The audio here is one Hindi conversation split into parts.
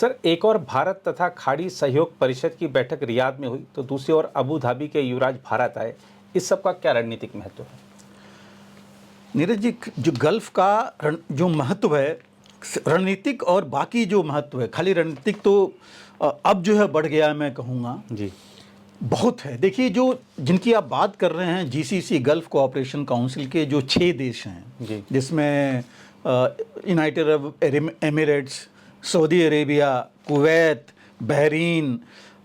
सर, एक और भारत तथा खाड़ी सहयोग परिषद की बैठक रियाद में हुई तो दूसरी ओर अबू धाबी के युवराज भारत आए। इस सब का क्या रणनीतिक महत्व है? नीरज जी, जो गल्फ का जो महत्व है, रणनीतिक और बाकी जो महत्व है, खाली रणनीतिक तो अब जो है बढ़ गया है, मैं कहूँगा जी बहुत है। देखिए, जो जिनकी आप बात कर रहे हैं, जीसीसी गल्फ कोऑपरेशन काउंसिल के जो 6 देश हैं, जी जिसमें United Arab Emirates, Saudi Arabia, Kuwait, Bahrain,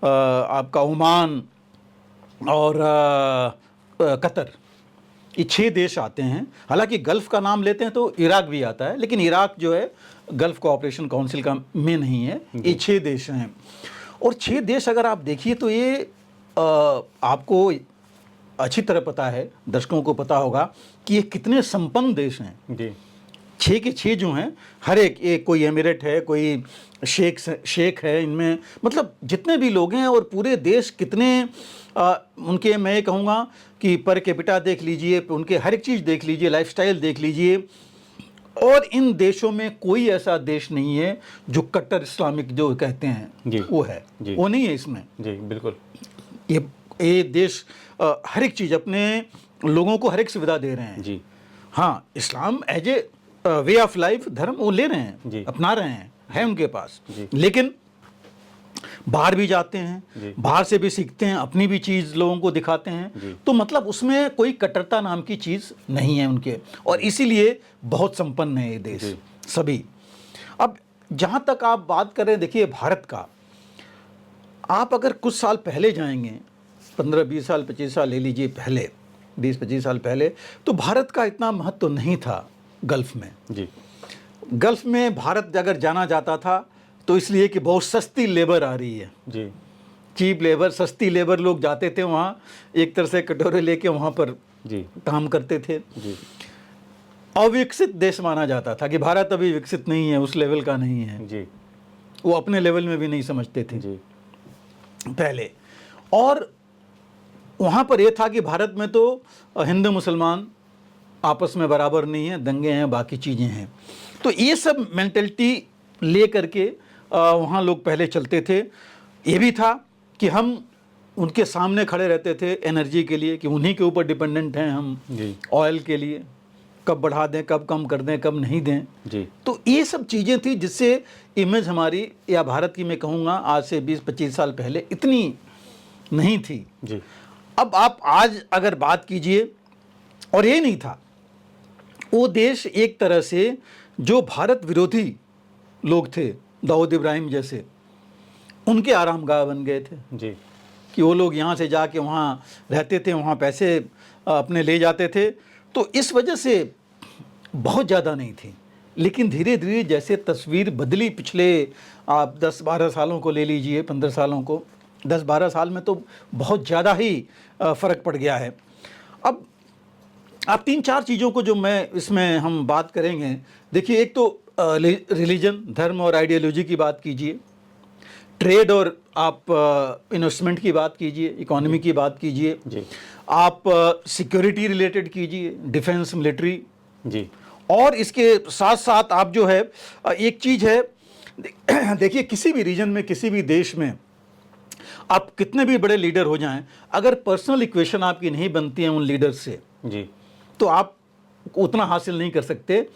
आपका ओमान और कतर, ये 6 देश आते हैं। हालांकि गल्फ़ का नाम लेते हैं तो इराक भी आता है, लेकिन इराक जो है गल्फ़ कोऑपरेशन काउंसिल का में नहीं है। ये 6 देश हैं और 6 देश अगर आप देखिए तो ये आपको अच्छी तरह पता है, दर्शकों को पता होगा कि ये कितने संपन्न देश हैं। जी 6 के 6 जो हैं, हर एक कोई एमिरेट है, कोई शेख है, इनमें मतलब जितने भी लोग हैं, और पूरे देश कितने उनके, मैं कहूँगा कि पर कैपिटा देख लीजिए, उनके हर एक चीज़ देख लीजिए, लाइफस्टाइल देख लीजिए, और इन देशों में कोई ऐसा देश नहीं है जो कट्टर इस्लामिक जो कहते हैं वो है, वो नहीं है इसमें। जी बिल्कुल। ये देश हर एक चीज़ अपने लोगों को हर एक सुविधा दे रहे हैं। जी हाँ, Islam as a way of life, धर्म वो ले रहे हैं, अपना रहे हैं, है उनके पास, लेकिन बाहर भी जाते हैं, बाहर से भी सीखते हैं, अपनी भी चीज़ लोगों को दिखाते हैं। तो मतलब उसमें कोई कट्टरता नाम की चीज़ नहीं है उनके, और इसीलिए बहुत संपन्न है ये देश सभी। अब जहाँ तक आप बात करें, देखिए भारत का, आप अगर कुछ साल पहले जाएंगे, 15-20 साल 25 साल ले लीजिए पहले, 20-25 साल पहले, तो भारत का इतना महत्व नहीं था गल्फ़ में। जी गल्फ़ में भारत अगर जाना जाता था तो इसलिए कि बहुत सस्ती लेबर आ रही है, जी चीप लेबर, सस्ती लेबर, लोग जाते थे वहाँ, एक तरह से कटोरे लेके वहाँ पर जी काम करते थे। जी अविकसित देश माना जाता था कि भारत अभी विकसित नहीं है, उस लेवल का नहीं है, जी वो अपने लेवल में भी नहीं समझते थे जी पहले। और वहाँ पर यह था कि भारत में तो हिंदू मुसलमान आपस में बराबर नहीं है, दंगे हैं, बाकी चीज़ें हैं। तो ये सब मेंटलिटी ले करके वहाँ लोग पहले चलते थे। ये भी था कि हम उनके सामने खड़े रहते थे एनर्जी के लिए, कि उन्हीं के ऊपर डिपेंडेंट हैं हम, ऑयल के लिए, कब बढ़ा दें, कब कम कर दें, कब नहीं दें। जी तो ये सब चीज़ें थी जिससे इमेज हमारी, या भारत की मैं कहूँगा आज से 20-25 साल पहले इतनी नहीं थी। जी अब आप आज अगर बात कीजिए, और ये नहीं था, वो देश एक तरह से जो भारत विरोधी लोग थे, दाऊद इब्राहिम जैसे, उनके आरामगाह बन गए थे। जी कि वो लोग यहाँ से जाके वहाँ रहते थे, वहाँ पैसे अपने ले जाते थे, तो इस वजह से बहुत ज़्यादा नहीं थी। लेकिन धीरे धीरे जैसे तस्वीर बदली, पिछले आप 10-12 सालों को ले लीजिए, 15 सालों को, 10-12 साल में तो बहुत ज़्यादा ही फ़र्क पड़ गया है। अब आप 3-4 चीज़ों को जो मैं इसमें हम बात करेंगे, देखिए, एक तो रिलीजन, धर्म और आइडियोलॉजी की बात कीजिए, ट्रेड और आप इन्वेस्टमेंट की बात कीजिए, इकोनॉमी की बात कीजिए, आप सिक्योरिटी रिलेटेड कीजिए, डिफेंस, मिलिट्री जी, और इसके साथ साथ आप जो है एक चीज़ है, देखिए, किसी भी रीजन में, किसी भी देश में आप कितने भी बड़े लीडर हो जाएं, अगर पर्सनल इक्वेशन आपकी नहीं बनती है उन लीडर्स से, जी तो आप उतना हासिल नहीं कर सकते,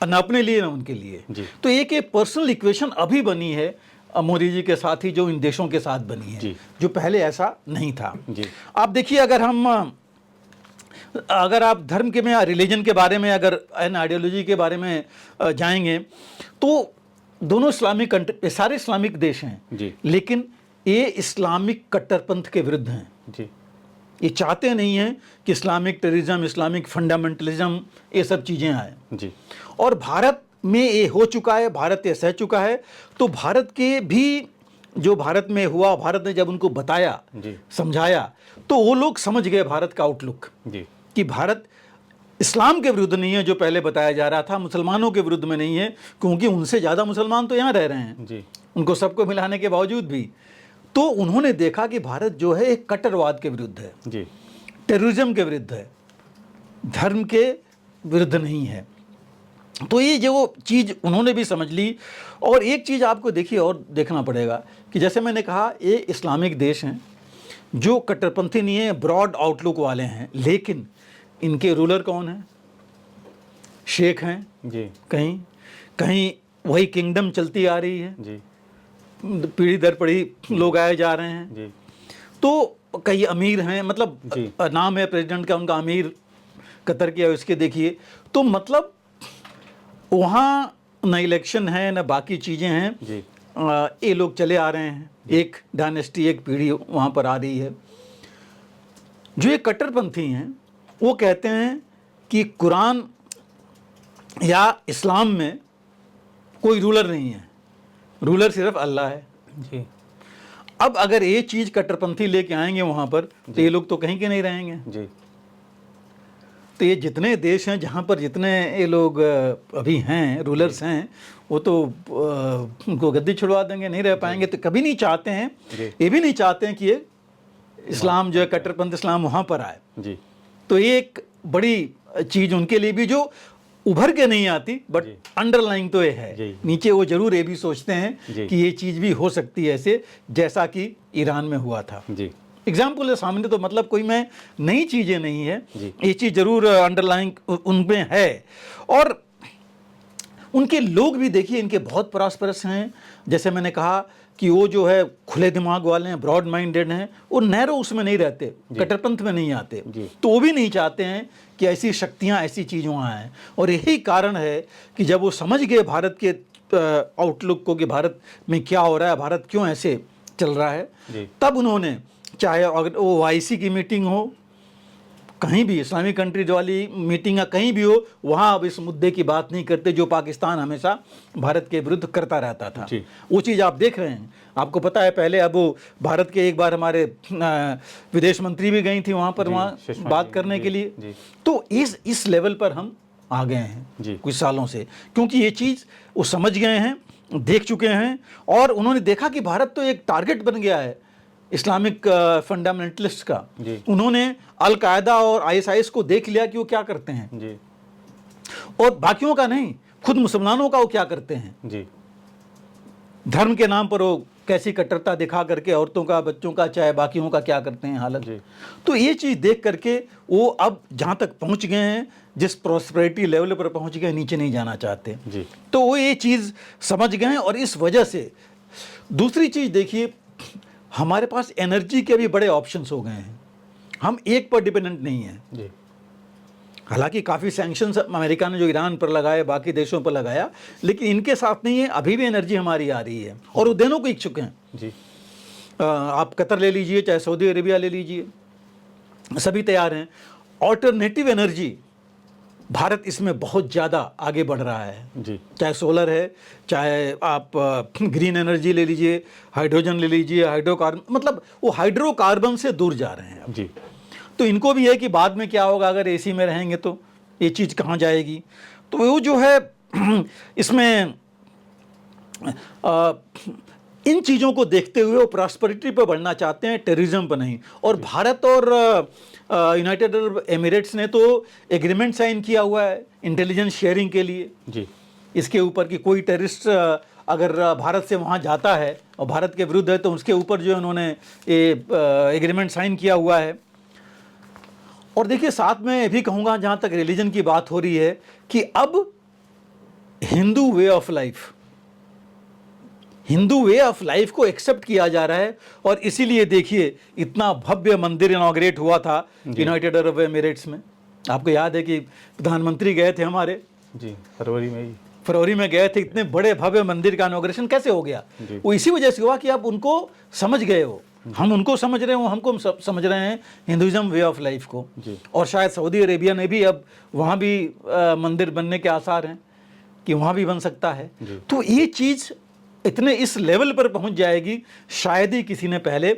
न अपने लिए न उनके लिए। तो एक पर्सनल इक्वेशन अभी बनी है मोदी जी के साथ ही, जो इन देशों के साथ बनी है, जो पहले ऐसा नहीं था। आप देखिए, अगर आप धर्म के में, रिलीजन के बारे में, अगर एन आइडियोलॉजी के बारे में जाएंगे, तो दोनों इस्लामिक कंट्री, सारे इस्लामिक देश हैं, लेकिन ये इस्लामिक कट्टरपंथ के विरुद्ध हैं। ये चाहते नहीं हैं कि इस्लामिक टेररिज्म, इस्लामिक फंडामेंटलिज्म, ये सब चीज़ें आए। और भारत में ये हो चुका है, भारत ये सह चुका है। तो भारत के भी जो भारत में हुआ, भारत ने जब उनको बताया, समझाया, तो वो लोग समझ गए भारत का आउटलुक, कि भारत इस्लाम के विरुद्ध नहीं है जो पहले बताया जा रहा था, मुसलमानों के विरुद्ध में नहीं है, क्योंकि उनसे ज़्यादा मुसलमान तो यहाँ रह रहे हैं, उनको सबको मिलाने के बावजूद भी। तो उन्होंने देखा कि भारत जो है एक कट्टरवाद के विरुद्ध है, टेररिज्म के विरुद्ध है, धर्म के विरुद्ध नहीं है। तो ये जो चीज़ उन्होंने भी समझ ली। और एक चीज़ आपको देखिए और देखना पड़ेगा कि जैसे मैंने कहा ये इस्लामिक देश हैं जो कट्टरपंथी नहीं है, ब्रॉड आउटलुक वाले हैं, लेकिन इनके रूलर कौन हैं? शेख हैं जी कहीं कहीं, वही किंगडम चलती आ रही है, जी पीढ़ी दर पीढ़ी लोग आए जा रहे हैं। जी तो कई अमीर हैं, मतलब जी। नाम है प्रेसिडेंट का उनका अमीर कतर के, उसके देखिए। तो मतलब वहाँ न इलेक्शन है न बाकी चीज़ें हैं, जी ये लोग चले आ रहे हैं, एक डायनेस्टी एक पीढ़ी वहाँ पर आ रही है। जो ये कट्टरपंथी हैं वो कहते हैं कि कुरान या इस्लाम में कोई रूलर नहीं है, रूलर सिर्फ अल्लाह है। जी अब अगर ये चीज़ कट्टरपंथी लेके आएंगे वहाँ पर तो ये लोग तो कहीं के नहीं रहेंगे। जी तो ये जितने देश हैं जहाँ पर जितने ये लोग अभी हैं रूलर्स हैं, वो तो उनको गद्दी छुड़वा देंगे, नहीं रह पाएंगे। तो कभी नहीं चाहते हैं, ये भी नहीं चाहते हैं कि ये इस्लाम जो है कट्टरपंथ इस्लाम वहाँ पर आए। जी तो ये एक बड़ी चीज़ उनके लिए भी जो उभर के नहीं आती, बट अंडरलाइन तो ये है, जी। नीचे वो जरूर ये भी सोचते हैं जी। कि ये चीज़ भी हो सकती है ऐसे, जैसा कि ईरान में हुआ था। जी एग्जाम्पल है सामने, तो मतलब कोई मैं नई चीज़ें नहीं है, जी। ये चीज़ जरूर अंडरलाइन उनमें है। और उनके लोग भी देखिए इनके बहुत प्रॉस्परस हैं। जैसे मैंने कहा कि वो जो है खुले दिमाग वाले हैं, ब्रॉड माइंडेड हैं, वो नैरो उसमें नहीं रहते, कट्टरपंथ में नहीं आते। जी। तो वो भी नहीं चाहते हैं कि ऐसी शक्तियाँ ऐसी चीज़ वहाँ आएँ। और यही कारण है कि जब वो समझ गए भारत के आउटलुक को कि भारत में क्या हो रहा है, भारत क्यों ऐसे चल रहा है, जी। तब उन्होंने, चाहे अगर वो OIC की मीटिंग हो, कहीं भी इस्लामिक कंट्रीज वाली मीटिंग या कहीं भी हो, वहाँ अब इस मुद्दे की बात नहीं करते जो पाकिस्तान हमेशा भारत के विरुद्ध करता रहता था। जी। वो चीज़ आप देख रहे हैं, आपको पता है। पहले अब वो भारत के एक बार हमारे विदेश मंत्री भी गई थी वहाँ पर, वहाँ सुषमा बात जी, करने जी, के लिए। जी। तो इस लेवल पर हम आ गए हैं जी। कुछ सालों से, क्योंकि ये चीज़ वो समझ गए हैं, देख चुके हैं। और उन्होंने देखा कि भारत तो एक टारगेट बन गया है इस्लामिक फंडामेंटलिस्ट का। जी। उन्होंने अल कायदा और ISIS को देख लिया कि वो क्या करते हैं, जी और बाकियों का नहीं, खुद मुसलमानों का वो क्या करते हैं। जी धर्म के नाम पर वो कैसी कट्टरता दिखा करके औरतों का, बच्चों का, चाहे बाकियों का क्या करते हैं हालत। जी। तो ये चीज़ देख करके वो अब जहाँ तक पहुँच गए हैं, जिस प्रॉस्पेरिटी लेवल पर पहुँच गए, नीचे नहीं जाना चाहते। जी। तो वो ये चीज़ समझ गए हैं। और इस वजह से दूसरी चीज़ देखिए, हमारे पास एनर्जी के भी बड़े ऑप्शंस हो गए हैं, हम एक पर डिपेंडेंट नहीं हैं। जी हालांकि काफ़ी सैंक्शंस अमेरिका ने जो ईरान पर लगाए, बाकी देशों पर लगाया, लेकिन इनके साथ नहीं है। अभी भी एनर्जी हमारी आ रही है और वो देनों को इच्छुक हैं। जी आप कतर ले लीजिए, चाहे सऊदी अरेबिया ले लीजिए, सभी तैयार हैं। ऑल्टरनेटिव एनर्जी, भारत इसमें बहुत ज़्यादा आगे बढ़ रहा है। जी चाहे सोलर है, चाहे आप ग्रीन एनर्जी ले लीजिए, हाइड्रोजन ले लीजिए, हाइड्रोकार्बन, मतलब वो हाइड्रोकार्बन से दूर जा रहे हैं अब। जी तो इनको भी है कि बाद में क्या होगा, अगर AC में रहेंगे तो ये चीज़ कहाँ जाएगी। तो वो जो है इसमें इन चीज़ों को देखते हुए वो प्रॉस्पेरिटी पर बढ़ना चाहते हैं, टेररिज्म पर नहीं। और भारत और यूनाइटेड अरब एमिरेट्स ने तो एग्रीमेंट साइन किया हुआ है इंटेलिजेंस शेयरिंग के लिए, जी इसके ऊपर कि कोई टेररिस्ट अगर भारत से वहाँ जाता है और भारत के विरुद्ध है तो उसके ऊपर जो उन्होंने ये एग्रीमेंट साइन किया हुआ है। और देखिए साथ में ये भी कहूँगा, जहाँ तक रिलीजन की बात हो रही है, कि अब हिंदू वे of life, Hindu way of life को एक्सेप्ट किया जा रहा है। और इसीलिए देखिए इतना भव्य मंदिर इनॉग्रेट हुआ था यूनाइटेड अरब एमिरेट्स में। आपको याद है कि प्रधानमंत्री गए थे हमारे, जी फरवरी में गए थे। इतने बड़े भव्य मंदिर का इनॉग्रेशन कैसे हो गया? वो इसी वजह से हुआ कि आप उनको समझ गए हो, हम उनको समझ रहे हो, हमको समझ रहे हैं हिंदुइज्म वे ऑफ लाइफ को। और शायद सऊदी अरेबिया ने भी, अब वहाँ भी मंदिर बनने के आसार हैं कि वहाँ भी बन सकता है। तो ये चीज़ इतने इस लेवल पर पहुँच जाएगी, शायद ही किसी ने पहले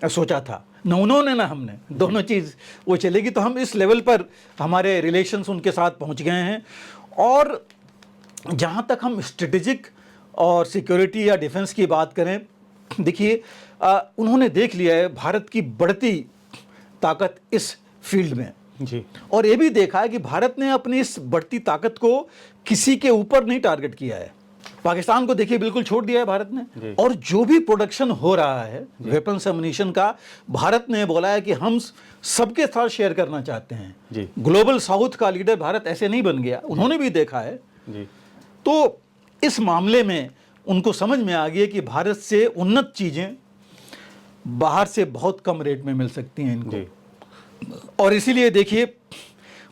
सोचा था। न उन्होंने ना हमने, दोनों चीज़ वो चलेगी। तो हम इस लेवल पर हमारे रिलेशंस उनके साथ पहुँच गए हैं। और जहाँ तक हम स्ट्रेटेजिक और सिक्योरिटी या डिफेंस की बात करें, देखिए उन्होंने देख लिया है भारत की बढ़ती ताकत इस फील्ड में। जी। और ये भी देखा है कि भारत ने अपनी इस बढ़ती ताकत को किसी के ऊपर नहीं टारगेट किया है। पाकिस्तान को देखिए बिल्कुल छोड़ दिया है भारत ने। और जो भी प्रोडक्शन हो रहा है वेपन्स एमुनिशन का, भारत ने बोला है कि हम सबके साथ शेयर करना चाहते हैं। ग्लोबल साउथ का लीडर भारत ऐसे नहीं बन गया, उन्होंने भी देखा है। तो इस मामले में उनको समझ में आ गया कि भारत से उन्नत चीजें बाहर से बहुत कम रेट में मिल सकती हैं इनको। और इसीलिए देखिए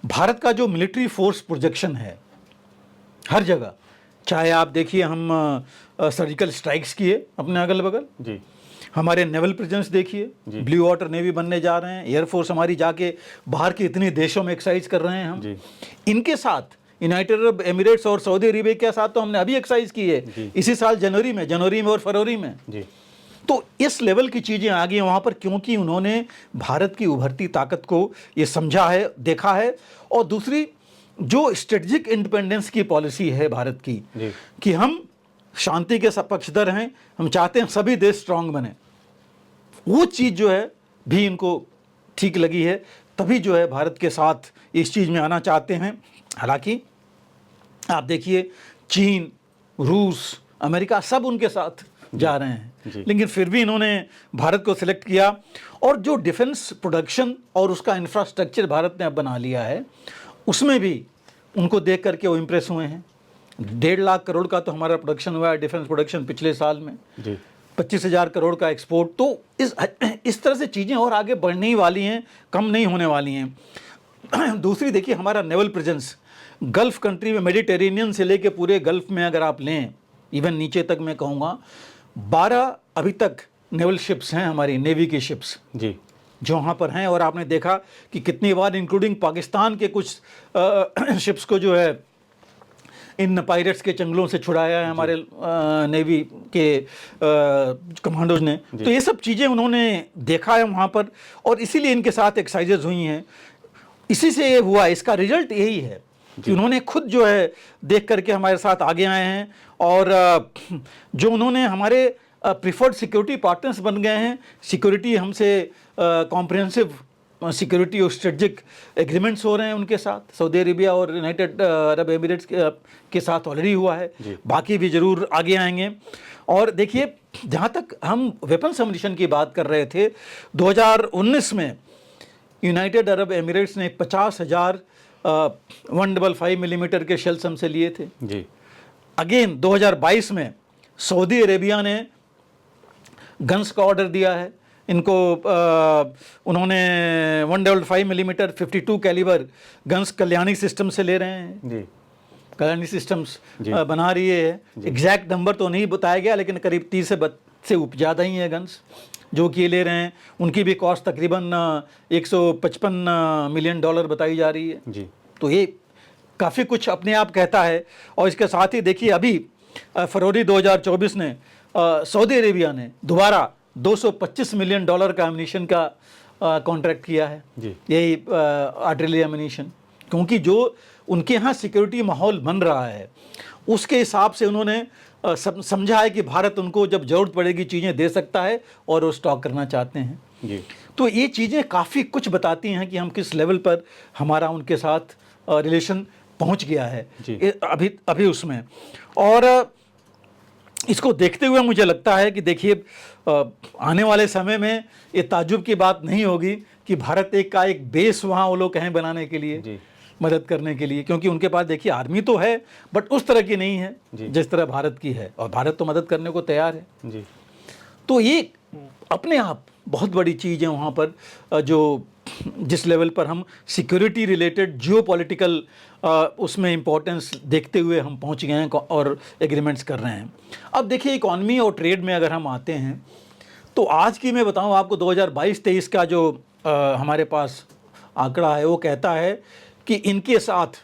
भारत का जो मिलिट्री फोर्स प्रोजेक्शन है हर जगह, चाहे आप देखिए हम सर्जिकल स्ट्राइक्स किए अपने अगल बगल, हमारे नेवल प्रेजेंस देखिए, ब्लू वाटर नेवी बनने जा रहे हैं, एयरफोर्स हमारी जाके बाहर के इतने देशों में एक्सरसाइज कर रहे हैं हम। इनके साथ यूनाइटेड अरब एमिरेट्स और सऊदी अरेबिया के साथ तो हमने अभी एक्सरसाइज की है इसी साल जनवरी में और फरवरी में। तो इस लेवल की चीजें आ गई वहां पर, क्योंकि उन्होंने भारत की उभरती ताकत को ये समझा है, देखा है। और दूसरी जो स्ट्रेटेजिक इंडिपेंडेंस की पॉलिसी है भारत की कि हम शांति के पक्षधर हैं, हम चाहते हैं सभी देश स्ट्रांग बने, वो चीज जो है भी इनको ठीक लगी है, तभी जो है भारत के साथ इस चीज में आना चाहते हैं। हालांकि आप देखिए चीन, रूस, अमेरिका सब उनके साथ जा रहे हैं, लेकिन फिर भी इन्होंने भारत को सिलेक्ट किया। और जो डिफेंस प्रोडक्शन और उसका इंफ्रास्ट्रक्चर भारत ने अब बना लिया है, उसमें भी उनको देख करके वो इम्प्रेस हुए हैं। 1.5 लाख करोड़ का तो हमारा प्रोडक्शन हुआ है, डिफेंस प्रोडक्शन पिछले साल में 25,000 करोड़ का एक्सपोर्ट। तो इस तरह से चीज़ें और आगे बढ़ने ही वाली हैं, कम नहीं होने वाली हैं। दूसरी देखिए हमारा नेवल प्रेजेंस गल्फ कंट्री में, मेडिटेरेनियन से लेके पूरे गल्फ में अगर आप लें, इवन नीचे तक मैं कहूँगा 12 अभी तक नेवल शिप्स हैं हमारी नेवी की शिप्स जो वहाँ पर हैं। और आपने देखा कि कितनी बार इंक्लूडिंग पाकिस्तान के कुछ शिप्स को जो है इन पायरेट्स के चंगलों से छुड़ाया है हमारे नेवी के कमांडोज ने। तो ये सब चीज़ें उन्होंने देखा है वहाँ पर, और इसीलिए इनके साथ एक्सरसाइजेज हुई हैं। इसी से ये हुआ, इसका रिजल्ट यही है कि उन्होंने खुद जो है देख करके हमारे साथ आगे आए हैं। और जो उन्होंने हमारे प्रिफर्ड सिक्योरिटी पार्टनर्स बन गए हैं, सिक्योरिटी हमसे कॉम्प्रिहेंसिव सिक्योरिटी और स्ट्रेटजिक एग्रीमेंट्स हो रहे हैं उनके साथ। सऊदी अरेबिया और यूनाइटेड अरब एमिरेट्स के साथ ऑलरेडी हुआ है, बाकी भी ज़रूर आगे आएंगे। और देखिए जहाँ तक हम वेपन्स एमुनिशन की बात कर रहे थे, 2019 में यूनाइटेड अरब एमिरेट्स ने 50,000 155 मिलीमीटर के शेल्स हमसे लिए थे। अगेन 2022 में सऊदी अरेबिया ने गन्स का ऑर्डर दिया है इनको। उन्होंने 155 millimetre 52 calibre guns Kalyani system से ले रहे हैं। कल्याणी सिस्टम्स बना रही है, एग्जैक्ट नंबर तो नहीं बताया गया, लेकिन करीब 30 से ज़्यादा ही है गन्स जो कि ले रहे हैं। उनकी भी कॉस्ट तकरीबन $155 मिलियन बताई जा रही है। तो ये काफ़ी कुछ अपने आप कहता है। और इसके साथ ही देखिए अभी फरवरी 2024 में सऊदी अरेबिया ने दोबारा $225 मिलियन का एमुनिशन का कॉन्ट्रैक्ट किया है, यही आर्टिलरी एमुनिशन। क्योंकि जो उनके यहाँ सिक्योरिटी माहौल बन रहा है उसके हिसाब से उन्होंने समझा है कि भारत उनको जब ज़रूरत पड़ेगी चीज़ें दे सकता है और वो स्टॉक करना चाहते हैं। तो ये चीज़ें काफ़ी कुछ बताती हैं कि हम किस लेवल पर हमारा उनके साथ रिलेशन पहुंच गया है अभी उसमें। और इसको देखते हुए मुझे लगता है कि देखिए आने वाले समय में ये ताज्जुब की बात नहीं होगी कि भारत का एक बेस वहाँ वो लोग कहें बनाने के लिए, मदद करने के लिए, क्योंकि उनके पास देखिए आर्मी तो है बट उस तरह की नहीं है जिस तरह भारत की है, और भारत तो मदद करने को तैयार है। तो ये अपने आप बहुत बड़ी चीज़ है वहाँ पर, जो जिस लेवल पर हम सिक्योरिटी रिलेटेड जियोपॉलिटिकल उसमें इम्पोर्टेंस देखते हुए हम पहुँच गए हैं और एग्रीमेंट्स कर रहे हैं। अब देखिए इकॉनमी और ट्रेड में अगर हम आते हैं तो आज की मैं बताऊं आपको 2022-23 का जो हमारे पास आंकड़ा है वो कहता है कि इनके साथ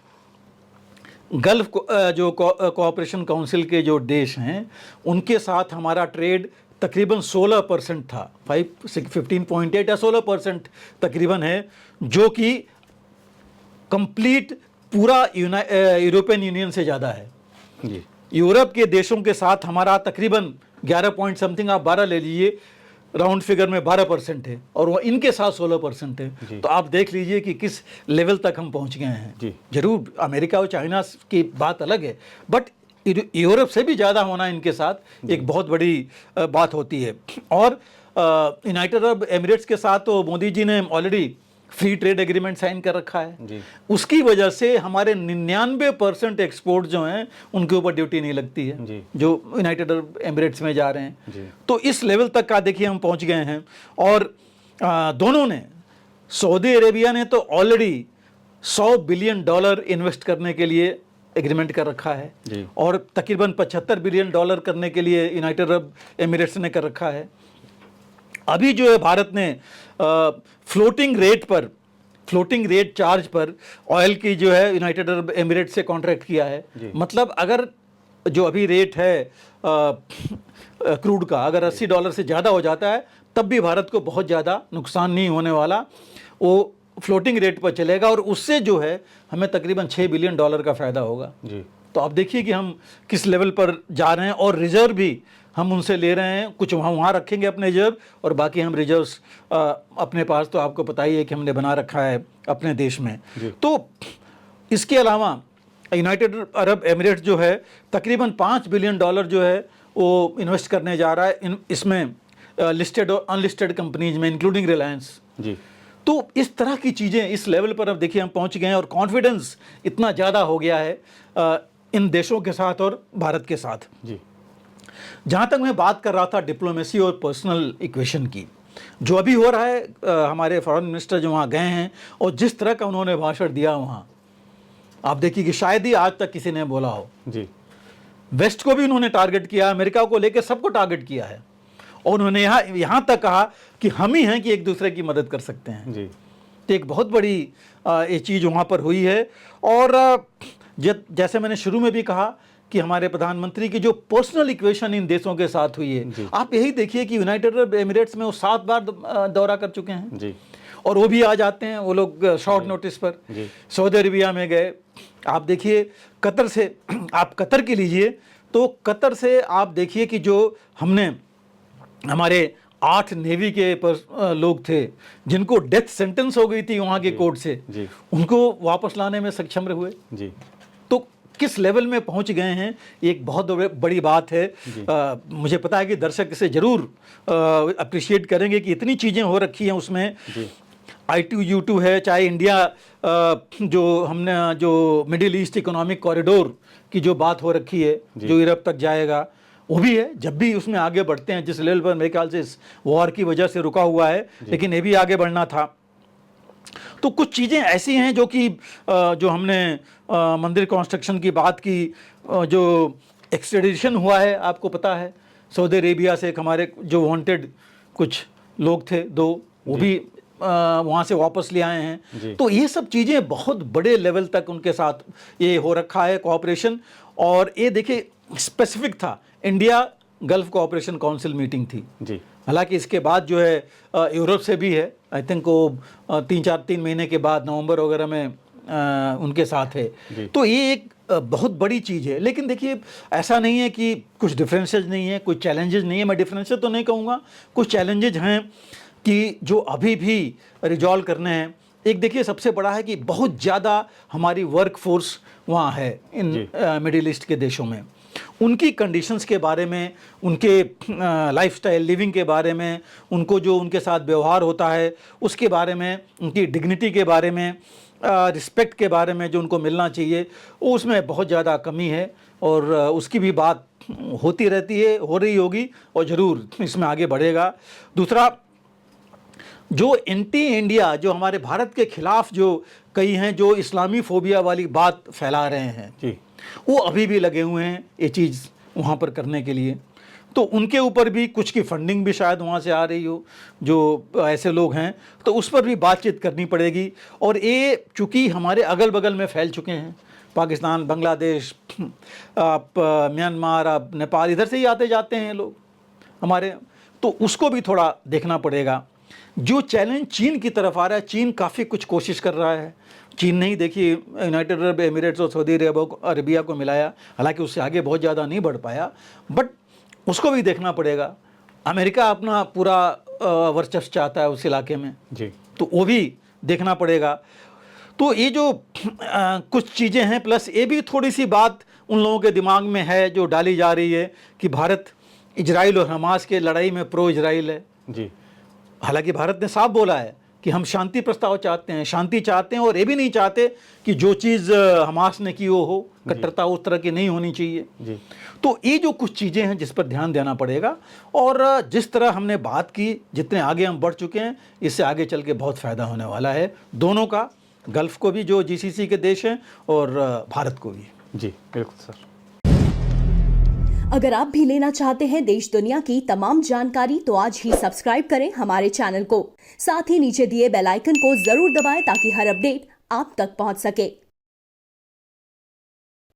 गल्फ जो कोऑपरेशन काउंसिल के जो देश हैं उनके साथ हमारा ट्रेड तकरीबन 16% था, 15.8 या 16% तकरीबन है, जो कि कंप्लीट पूरा यूरोपियन यूनियन से ज़्यादा है। यूरोप के देशों के साथ हमारा तकरीबन 11 पॉइंट समथिंग, आप 12 ले लीजिए, राउंड फिगर में 12% है और वो इनके साथ 16% है। तो आप देख लीजिए कि किस लेवल तक हम पहुंच गए हैं। जरूर अमेरिका और चाइना की बात अलग है, बट यूरोप से भी ज़्यादा होना इनके साथ एक बहुत बड़ी बात होती है। और यूनाइटेड अरब एमिरेट्स के साथ तो मोदी जी ने already free trade agreement sign कर रखा है। उसकी वजह से हमारे 99% एक्सपोर्ट जो हैं उनके ऊपर ड्यूटी नहीं लगती है, जो यूनाइटेड अरब एमिरेट्स में जा रहे हैं। तो इस लेवल तक का देखिए हम पहुंच गए हैं। और दोनों ने, सऊदी अरेबिया ने तो ऑलरेडी $100 बिलियन इन्वेस्ट करने के लिए एग्रीमेंट कर रखा है और तकरीबन $75 बिलियन करने के लिए यूनाइटेड अरब एमिरेट्स ने कर रखा है। अभी जो है भारत ने फ्लोटिंग रेट चार्ज पर ऑयल की जो है यूनाइटेड अरब एमिरेट से कॉन्ट्रैक्ट किया है। मतलब अगर जो अभी रेट है क्रूड का अगर $80 से ज़्यादा हो जाता है तब भी भारत को बहुत ज़्यादा नुकसान नहीं होने वाला, वो फ्लोटिंग रेट पर चलेगा और उससे जो है हमें तकरीबन $6 बिलियन का फ़ायदा होगा। तो आप देखिए कि हम किस लेवल पर जा रहे हैं और रिजर्व भी हम उनसे ले रहे हैं। कुछ वहाँ रखेंगे अपने रिजर्व और बाकी हम रिजर्व्स अपने पास, तो आपको पता ही है कि हमने बना रखा है अपने देश में। तो इसके अलावा यूनाइटेड अरब एमिरेट्स जो है तकरीबन $5 बिलियन जो है वो इन्वेस्ट करने जा रहा है इसमें लिस्टेड और अनलिस्टेड कंपनीज में, इंक्लूडिंग रिलायंस। तो इस तरह की चीज़ें इस लेवल पर अब देखिए हम पहुँच गए हैं और कॉन्फिडेंस इतना ज़्यादा हो गया है इन देशों के साथ और भारत के साथ। जहाँ तक मैं बात कर रहा था डिप्लोमेसी और पर्सनल इक्वेशन की, जो अभी हो रहा है, हमारे फॉरेन मिनिस्टर जो वहाँ गए हैं और जिस तरह का उन्होंने भाषण दिया वहाँ, आप देखिए कि शायद ही आज तक किसी ने बोला हो। वेस्ट को भी उन्होंने टारगेट किया, अमेरिका को लेकर सबको टारगेट किया है और उन्होंने यहाँ तक कहा कि हम ही हैं कि एक दूसरे की मदद कर सकते हैं। तो एक बहुत बड़ी ये चीज़ वहाँ पर हुई है। और जैसे मैंने शुरू में भी कहा कि हमारे प्रधानमंत्री की जो पर्सनल इक्वेशन इन देशों के साथ हुई है, आप यही देखिए कि यूनाइटेड अरब एमिरेट्स में वो 7 बार दौरा कर चुके हैं और वो भी आ जाते हैं वो लोग शॉर्ट नोटिस पर। सऊदी अरेबिया में गए, आप देखिए कतर से, आप कतर की लीजिए तो कतर से आप देखिए कि जो हमने हमारे 8 नेवी के लोग थे जिनको डेथ सेंटेंस हो गई थी वहाँ के कोर्ट से, उनको वापस लाने में सक्षम हुए। तो किस लेवल में पहुंच गए हैं, एक बहुत बड़ी बात है। मुझे पता है कि दर्शक इसे जरूर अप्रिशिएट करेंगे कि इतनी चीज़ें हो रखी हैं उसमें। I2U2 है, चाहे इंडिया जो हमने जो मिडिल ईस्ट इकोनॉमिक कॉरिडोर की जो बात हो रखी है जो यूरोप तक जाएगा, वो भी है। जब भी उसमें आगे बढ़ते हैं, जिस लेवल पर मेरे ख्याल से इस वॉर की वजह से रुका हुआ है, लेकिन ये भी आगे बढ़ना था। तो कुछ चीज़ें ऐसी हैं जो कि जो हमने मंदिर कंस्ट्रक्शन की बात की, जो एक्सट्रेडिशन हुआ है, आपको पता है सऊदी अरेबिया से एक हमारे जो वांटेड कुछ लोग थे 2, वो भी वहाँ से वापस ले आए हैं। तो ये सब चीज़ें बहुत बड़े लेवल तक उनके साथ ये हो रखा है कोऑपरेशन। और ये देखिए स्पेसिफिक था, India gulf cooperation council meeting थी। हालांकि इसके बाद जो है यूरोप से भी है, आई थिंक वो 3 महीने के बाद नवंबर वगैरह में उनके साथ है। तो ये एक बहुत बड़ी चीज़ है। लेकिन देखिए ऐसा नहीं है कि कुछ डिफरेंसेस नहीं है, कुछ चैलेंजेस नहीं है। मैं डिफरेंसेस तो नहीं कहूँगा, कुछ चैलेंजेज हैं कि जो अभी भी रिजॉल्व करने हैं। एक देखिए सबसे बड़ा है कि बहुत ज़्यादा हमारी वर्क फोर्स वहाँ है इन मिडिल ईस्ट के देशों में। उनकी कंडीशंस के बारे में, उनके लाइफस्टाइल लिविंग के बारे में, उनको जो उनके साथ व्यवहार होता है उसके बारे में, उनकी डिग्निटी के बारे में, रिस्पेक्ट के बारे में जो उनको मिलना चाहिए, उसमें बहुत ज़्यादा कमी है। और उसकी भी बात होती रहती है, हो रही होगी और ज़रूर इसमें आगे बढ़ेगा। दूसरा, जो एंटी इंडिया, जो हमारे भारत के खिलाफ जो कई हैं जो इस्लामी फोबिया वाली बात फैला रहे हैं, वो अभी भी लगे हुए हैं ये चीज़ वहाँ पर करने के लिए। तो उनके ऊपर भी कुछ की फंडिंग भी शायद वहाँ से आ रही हो, जो ऐसे लोग हैं, तो उस पर भी बातचीत करनी पड़ेगी। और ये चूँकि हमारे अगल बगल में फैल चुके हैं, पाकिस्तान, बांग्लादेश, आप म्यांमार, आप नेपाल, इधर से ही आते जाते हैं लोग हमारे, तो उसको भी थोड़ा देखना पड़ेगा। जो चैलेंज चीन की तरफ आ रहा है, चीन काफ़ी कुछ कोशिश कर रहा है। चीन ने ही देखिए यूनाइटेड अरब एमिरेट्स और सऊदी अरेबिया को मिलाया, हालांकि उससे आगे बहुत ज़्यादा नहीं बढ़ पाया, बट उसको भी देखना पड़ेगा। अमेरिका अपना पूरा वर्चस्व चाहता है उस इलाके में, जी तो वो भी देखना पड़ेगा। तो ये जो कुछ चीज़ें हैं, प्लस ये भी थोड़ी सी बात उन लोगों के दिमाग में है जो डाली जा रही है कि भारत इजराइल और हमास के लड़ाई में प्रो इजराइल है। जी हालांकि भारत ने साफ बोला है कि हम शांति प्रस्ताव चाहते हैं, शांति चाहते हैं, और ये भी नहीं चाहते कि जो चीज़ हमास ने की वो हो, कट्टरता उस तरह की नहीं होनी चाहिए। जी तो ये जो कुछ चीज़ें हैं जिस पर ध्यान देना पड़ेगा, और जिस तरह हमने बात की, जितने आगे हम बढ़ चुके हैं, इससे आगे चल के बहुत फ़ायदा होने वाला है दोनों का, गल्फ़ को भी जो जीसीसी के देश हैं और भारत को भी। जी बिल्कुल सर। अगर आप भी लेना चाहते हैं देश दुनिया की तमाम जानकारी तो आज ही सब्सक्राइब करें हमारे चैनल को। साथ ही नीचे दिए बेल आइकन को जरूर दबाएं ताकि हर अपडेट आप तक पहुंच सके।